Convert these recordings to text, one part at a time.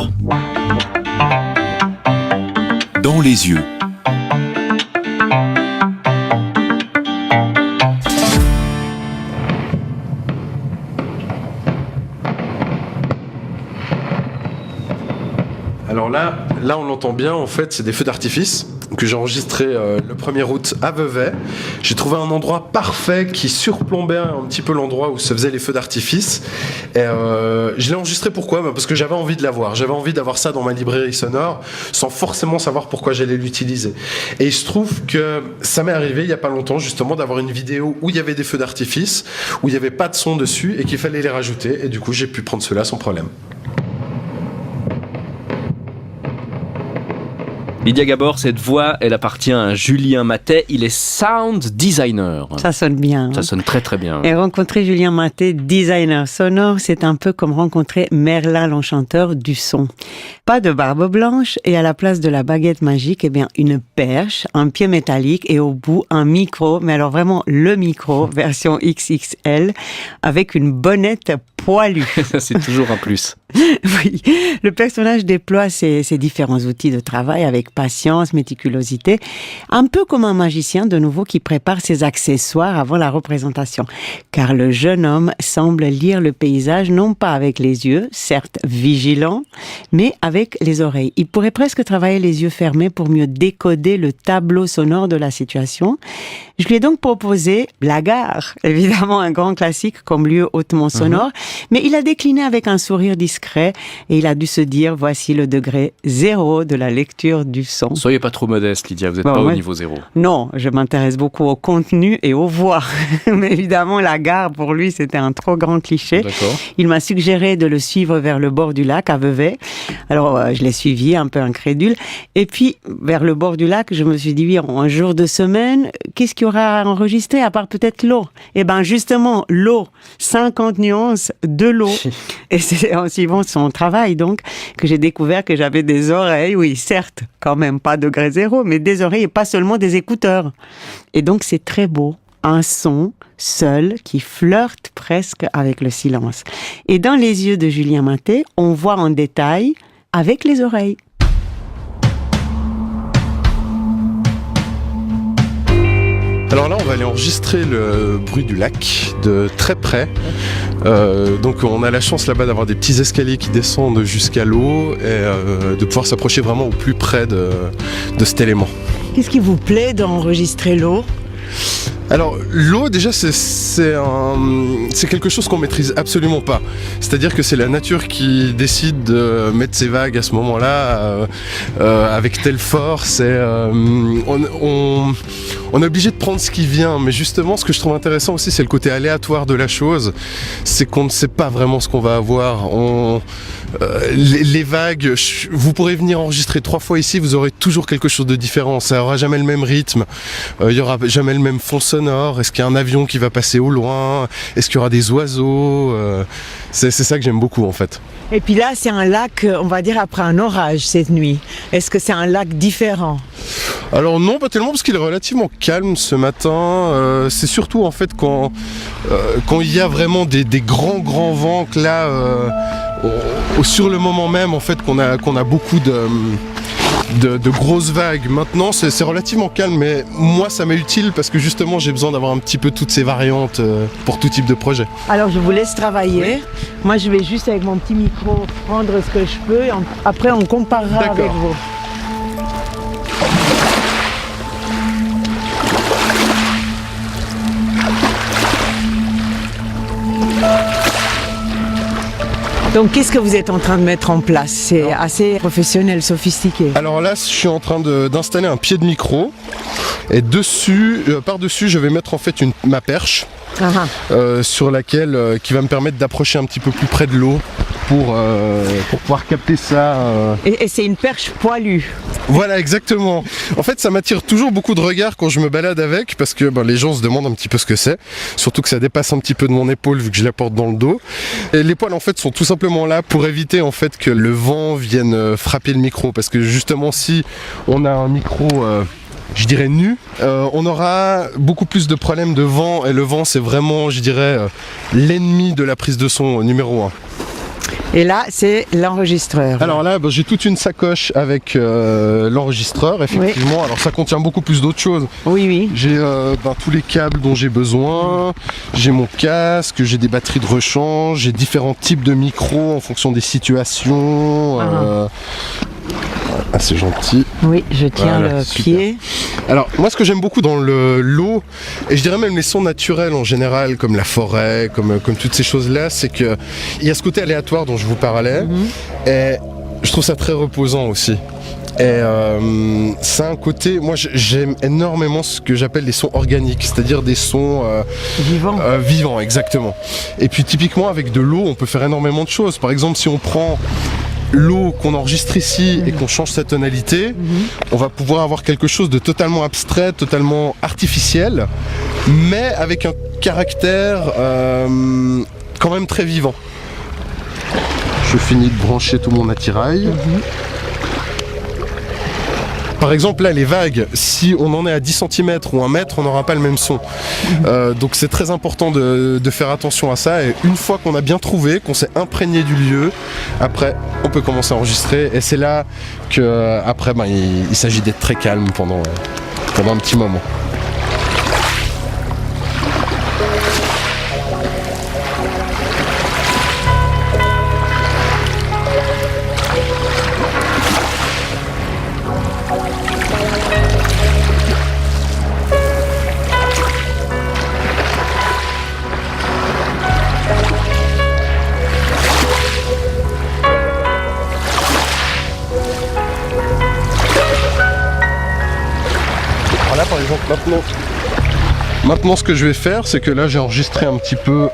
sonore. Dans les yeux. Alors là on l'entend bien, en fait c'est des feux d'artifice que j'ai enregistré le 1er août à Vevey. J'ai trouvé un endroit parfait qui surplombait un petit peu l'endroit où se faisaient les feux d'artifice. Et je l'ai enregistré pourquoi ? Parce que j'avais envie de l'avoir. J'avais envie d'avoir ça dans ma librairie sonore sans forcément savoir pourquoi j'allais l'utiliser. Et il se trouve que ça m'est arrivé il n'y a pas longtemps justement d'avoir une vidéo où il y avait des feux d'artifice, où il n'y avait pas de son dessus et qu'il fallait les rajouter. Et du coup j'ai pu prendre ceux-là sans problème. Lydia Gabor, cette voix, elle appartient à Julien Mathey. Il est sound designer. Ça sonne bien. Ça sonne très très bien. Et rencontrer Julien Mathey, designer sonore, c'est un peu comme rencontrer Merlin l'enchanteur du son. Pas de barbe blanche et à la place de la baguette magique, eh bien une perche, un pied métallique et au bout un micro, mais alors vraiment le micro, version XXL, avec une bonnette poilue. C'est toujours un plus. Oui, le personnage déploie ses différents outils de travail avec patience, méticulosité, un peu comme un magicien de nouveau qui prépare ses accessoires avant la représentation. Car le jeune homme semble lire le paysage non pas avec les yeux, certes vigilants, mais avec les oreilles. Il pourrait presque travailler les yeux fermés pour mieux décoder le tableau sonore de la situation. Je lui ai donc proposé la gare, évidemment un grand classique comme lieu hautement sonore, mais il a décliné avec un sourire discret et il a dû se dire voici le degré 0 de la lecture du son. Soyez pas trop modeste, Lydia, vous n'êtes pas au niveau 0. Non, je m'intéresse beaucoup au contenu et aux voix. Mais évidemment, la gare, pour lui, c'était un trop grand cliché. D'accord. Il m'a suggéré de le suivre vers le bord du lac, à Vevey. Alors, je l'ai suivi, un peu incrédule. Et puis, vers le bord du lac, je me suis dit, oui, un jour de semaine, qu'est-ce qu'il y aura à enregistrer, à part peut-être l'eau ? Eh bien, justement, l'eau, 50 nuances de l'eau. Et c'est en suivant son travail, donc, que j'ai découvert que j'avais des oreilles, oui, certes, quand même pas degré 0, mais des oreilles et pas seulement des écouteurs. Et donc, c'est très beau. Un son seul qui flirte presque avec le silence. Et dans les yeux de Julien Mathey, on voit en détail avec les oreilles. Alors là, on va aller enregistrer le bruit du lac de très près. Donc on a la chance là-bas d'avoir des petits escaliers qui descendent jusqu'à l'eau et de pouvoir s'approcher vraiment au plus près de cet élément. Qu'est-ce qui vous plaît d'enregistrer l'eau ? Alors l'eau déjà c'est quelque chose qu'on maîtrise absolument pas. C'est-à-dire que c'est la nature qui décide de mettre ses vagues à ce moment-là avec telle force et on est obligé de prendre ce qui vient. Mais justement ce que je trouve intéressant aussi c'est le côté aléatoire de la chose. C'est qu'on ne sait pas vraiment ce qu'on va avoir. Les vagues, vous pourrez venir enregistrer 3 fois ici, vous aurez toujours quelque chose de différent. Ça aura jamais le même rythme, il y aura jamais le même fond sonore. Est-ce qu'il y a un avion qui va passer au loin ? Est-ce qu'il y aura des oiseaux ? C'est ça que j'aime beaucoup en fait. Et puis là, c'est un lac, on va dire, après un orage cette nuit. Est-ce que c'est un lac différent ? Alors non, pas tellement, parce qu'il est relativement calme ce matin. C'est surtout en fait quand il y a vraiment des grands vents que là, sur le moment même en fait qu'on a beaucoup de grosses vagues. Maintenant c'est relativement calme, mais moi ça m'est utile parce que justement j'ai besoin d'avoir un petit peu toutes ces variantes pour tout type de projet. Alors je vous laisse travailler. Oui. Moi je vais juste avec mon petit micro prendre ce que je peux et après on comparera avec vous. Donc, qu'est-ce que vous êtes en train de mettre en place ? C'est assez professionnel, sophistiqué. Alors là, je suis en train d'installer un pied de micro. Et par-dessus, je vais mettre en fait ma perche sur laquelle, qui va me permettre d'approcher un petit peu plus près de l'eau pour pouvoir capter ça. Et c'est une perche poilue. Voilà, exactement. En fait, ça m'attire toujours beaucoup de regards quand je me balade avec, parce que les gens se demandent un petit peu ce que c'est. Surtout que ça dépasse un petit peu de mon épaule vu que je la porte dans le dos. Et les poils en fait sont tout simplement là pour éviter en fait que le vent vienne frapper le micro, parce que justement si on a un micro je dirais nu, on aura beaucoup plus de problèmes de vent, et le vent c'est vraiment, je dirais, l'ennemi de la prise de son numéro 1. Et là, c'est l'enregistreur. Alors là, j'ai toute une sacoche avec l'enregistreur, effectivement. Oui. Alors ça contient beaucoup plus d'autres choses. Oui. J'ai tous les câbles dont j'ai besoin, j'ai mon casque, j'ai des batteries de rechange, j'ai différents types de micros en fonction des situations. Ah, c'est gentil. Oui, je tiens le pied. Alors, moi, ce que j'aime beaucoup dans l'eau, et je dirais même les sons naturels en général, comme la forêt, comme toutes ces choses-là, c'est qu'il y a ce côté aléatoire dont je vous parlais, et je trouve ça très reposant aussi. Et c'est un côté, moi j'aime énormément ce que j'appelle les sons organiques, c'est-à-dire des sons vivants, exactement. Et puis typiquement avec de l'eau, on peut faire énormément de choses. Par exemple, si on prend l'eau qu'on enregistre ici et qu'on change sa tonalité, on va pouvoir avoir quelque chose de totalement abstrait, totalement artificiel, mais avec un caractère quand même très vivant. Je finis de brancher tout mon attirail. Par exemple, là, les vagues, si on en est à 10 cm ou 1 mètre, on n'aura pas le même son. Donc c'est très important de faire attention à ça. Et une fois qu'on a bien trouvé, qu'on s'est imprégné du lieu, après, on peut commencer à enregistrer. Et c'est là qu'après, il s'agit d'être très calme pendant un petit moment. Là par exemple maintenant ce que je vais faire, c'est que là j'ai enregistré un petit peu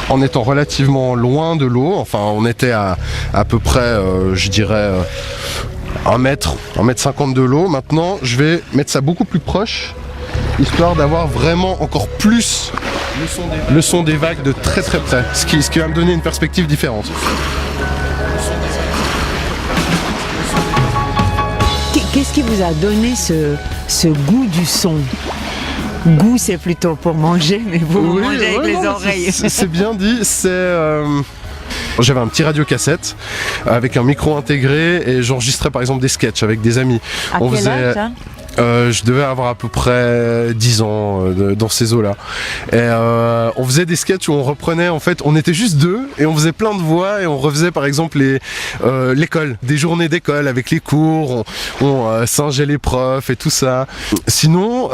en étant relativement loin de l'eau. Enfin on était à peu près je dirais 1 mètre 50 de l'eau. Maintenant je vais mettre ça beaucoup plus proche, histoire d'avoir vraiment encore plus le son des vagues de très très près, ce qui va me donner une perspective différente. Qu'est-ce qui vous a donné ce goût du son? Goût, c'est plutôt pour manger, mais vous mangez avec les oreilles. C'est bien dit, j'avais un petit radiocassette avec un micro intégré et j'enregistrais par exemple des sketchs avec des amis. À quel âge, ça ? Je devais avoir à peu près 10 ans dans ces eaux-là. Et on faisait des sketchs où on reprenait, en fait, on était juste deux et on faisait plein de voix et on refaisait par exemple l'école, des journées d'école avec les cours, on singeait les profs et tout ça. Sinon,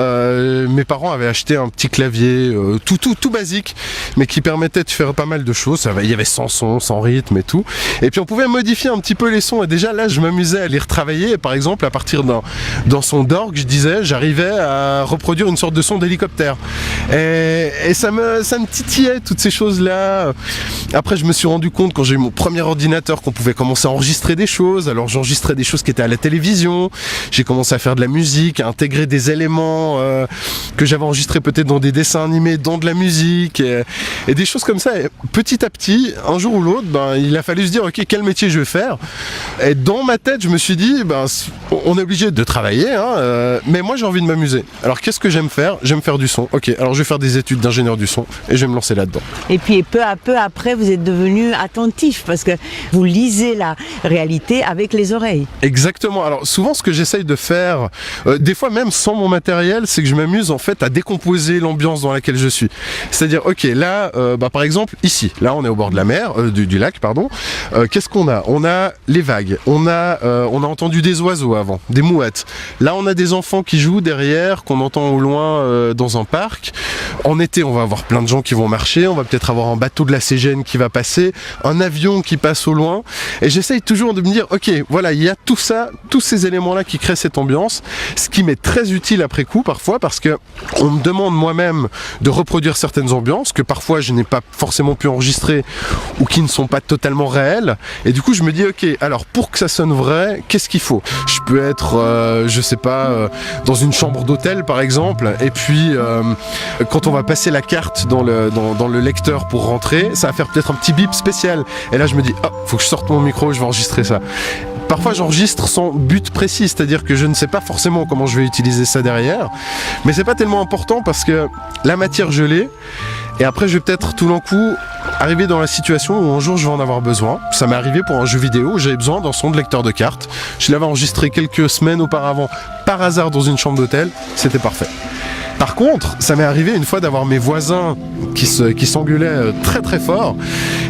mes parents avaient acheté un petit clavier tout basique, mais qui permettait de faire pas mal de choses. Il y avait sans son, sans rythme et tout. Et puis on pouvait modifier un petit peu les sons et déjà là, je m'amusais à les retravailler. Et par exemple, à partir d'un son d'orgue, je disais, j'arrivais à reproduire une sorte de son d'hélicoptère. Et ça me titillait, toutes ces choses-là. Après, je me suis rendu compte, quand j'ai eu mon premier ordinateur, qu'on pouvait commencer à enregistrer des choses. Alors, j'enregistrais des choses qui étaient à la télévision. J'ai commencé à faire de la musique, à intégrer des éléments que j'avais enregistrés peut-être dans des dessins animés, dans de la musique, et des choses comme ça. Et petit à petit, un jour ou l'autre, il a fallu se dire, ok, quel métier je vais faire? Et dans ma tête, je me suis dit, on est obligé de travailler, mais moi j'ai envie de m'amuser. Alors qu'est-ce que j'aime faire? J'aime faire du son. Ok, alors je vais faire des études d'ingénieur du son et je vais me lancer là-dedans. Et puis peu à peu après, vous êtes devenu attentif parce que vous lisez la réalité avec les oreilles. Exactement. Alors souvent ce que j'essaye de faire, des fois même sans mon matériel, c'est que je m'amuse en fait à décomposer l'ambiance dans laquelle je suis. C'est-à-dire, ok, là, par exemple, ici, là on est au bord de la mer, du lac, pardon. Qu'est-ce qu'on a? On a les vagues, on a entendu des oiseaux avant, des mouettes. Là on a des enfants qui jouent derrière, qu'on entend au loin dans un parc. En été, on va avoir plein de gens qui vont marcher, on va peut-être avoir un bateau de la Cégène qui va passer, un avion qui passe au loin. Et j'essaye toujours de me dire, ok, voilà, il y a tout ça, tous ces éléments-là qui créent cette ambiance, ce qui m'est très utile après coup parfois, parce que on me demande moi-même de reproduire certaines ambiances que parfois je n'ai pas forcément pu enregistrer ou qui ne sont pas totalement réelles. Et du coup, je me dis, ok, alors pour que ça sonne vrai, qu'est-ce qu'il faut? Je peux être, je sais pas, dans une chambre d'hôtel par exemple, et puis quand on va passer la carte dans le lecteur pour rentrer, ça va faire peut-être un petit bip spécial. Et là, je me dis, faut que je sorte mon micro, je vais enregistrer ça. parfois j'enregistre sans but précis, c'est-à-dire que je ne sais pas forcément comment je vais utiliser ça derrière, mais c'est pas tellement important parce que la matière je l'ai, et après je vais peut-être tout d'un coup arriver dans la situation où un jour je vais en avoir besoin. Ça m'est arrivé pour un jeu vidéo où j'avais besoin d'un son de lecteur de cartes. Je l'avais enregistré quelques semaines auparavant par hasard dans une chambre d'hôtel, c'était parfait. Par contre, ça m'est arrivé une fois d'avoir mes voisins qui s'engueulaient très très fort.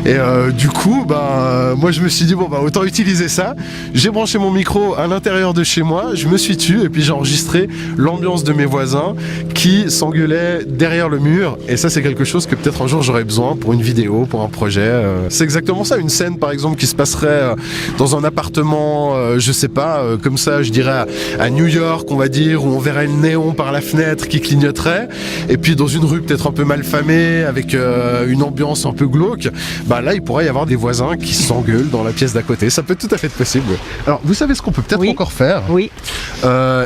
Et du coup, moi je me suis dit, autant utiliser ça. J'ai branché mon micro à l'intérieur de chez moi, je me suis tué et puis j'ai enregistré l'ambiance de mes voisins qui s'engueulaient derrière le mur. Et ça, c'est quelque chose que peut-être un jour j'aurais besoin pour une vidéo, pour un projet. C'est exactement ça, une scène par exemple qui se passerait dans un appartement, je sais pas, comme ça, je dirais à New York, on va dire, où on verrait le néon par la fenêtre qui clignoterait, et puis dans une rue peut-être un peu mal famée, avec une ambiance un peu glauque, là il pourrait y avoir des voisins qui s'engueulent dans la pièce d'à côté. Ça peut être tout à fait possible. Alors vous savez ce qu'on peut peut-être encore faire? Oui.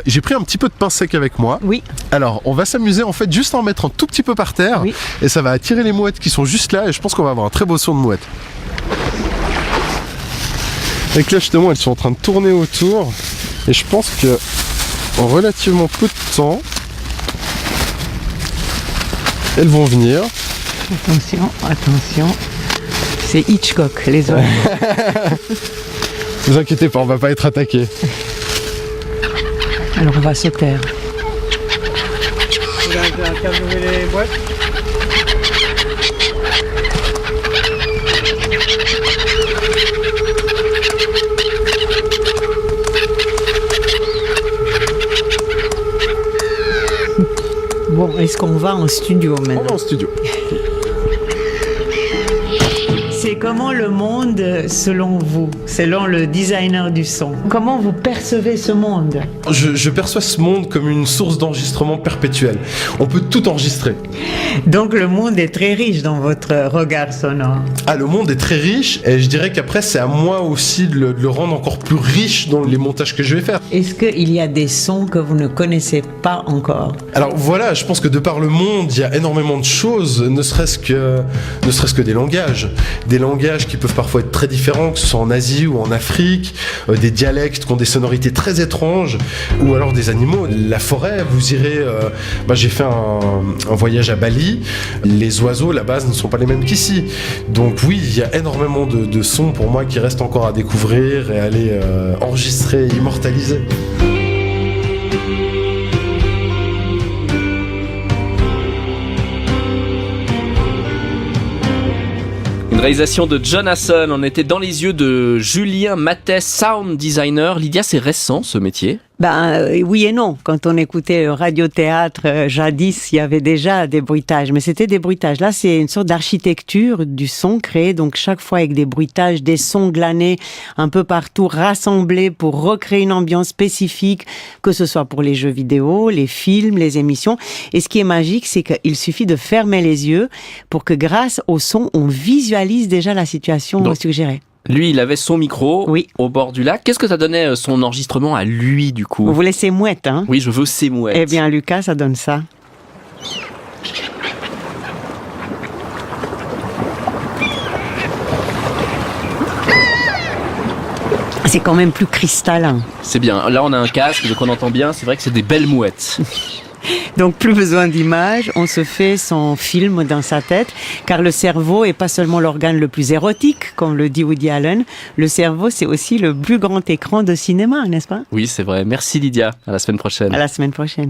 J'ai pris un petit peu de pain sec avec moi. Oui. Alors on va s'amuser en fait juste à en mettre un tout petit peu par terre, oui. Et ça va attirer les mouettes qui sont juste là, et je pense qu'on va avoir un très beau son de mouettes. Et là justement elles sont en train de tourner autour, et je pense que en relativement peu de temps elles vont venir. Attention, c'est Hitchcock, les oiseaux. Ne vous inquiétez pas, on va pas être attaqué. Alors on va se taire. Bon, est-ce qu'on va en studio maintenant? On va en studio. C'est comment le monde, selon vous, selon le designer du son? Comment vous percevez ce monde? Je perçois ce monde comme une source d'enregistrement perpétuelle. On peut tout enregistrer. Donc le monde est très riche dans votre regard sonore. Ah, le monde est très riche, et je dirais qu'après c'est à moi aussi de le rendre encore plus riche dans les montages que je vais faire. Est-ce qu'il y a des sons que vous ne connaissez pas encore? Alors voilà, je pense que de par le monde, il y a énormément de choses, ne serait-ce que des langages qui peuvent parfois être très différents, que ce soit en Asie ou en Afrique, des dialectes qui ont des sonorités très étranges, ou alors des animaux. La forêt, vous irez... j'ai fait un voyage à Bali, les oiseaux, la base, ne sont pas les mêmes qu'ici. Donc oui, il y a énormément de sons pour moi qui restent encore à découvrir et à aller enregistrer, immortaliser. Une réalisation de John Hasson. On était dans les yeux de Julien Matet, sound designer. Lydia, c'est récent ce métier? Oui et non. Quand on écoutait le radiothéâtre jadis, il y avait déjà des bruitages, mais c'était des bruitages. Là, c'est une sorte d'architecture du son créée, donc chaque fois avec des bruitages, des sons glanés un peu partout, rassemblés pour recréer une ambiance spécifique, que ce soit pour les jeux vidéo, les films, les émissions. Et ce qui est magique, c'est qu'il suffit de fermer les yeux pour que grâce au son, on visualise déjà la situation suggérée. Lui, il avait son micro au bord du lac. Qu'est-ce que ça donnait son enregistrement à lui, du coup? Vous voulez ses mouettes, hein? Oui, je veux ses mouettes. Eh bien, Lucas, ça donne ça. C'est quand même plus cristallin. C'est bien. Là, on a un casque, donc on entend bien. C'est vrai que c'est des belles mouettes. Donc plus besoin d'images, on se fait son film dans sa tête, car le cerveau est pas seulement l'organe le plus érotique, comme le dit Woody Allen, le cerveau c'est aussi le plus grand écran de cinéma, n'est-ce pas? Oui, c'est vrai. Merci Lydia, à la semaine prochaine. À la semaine prochaine.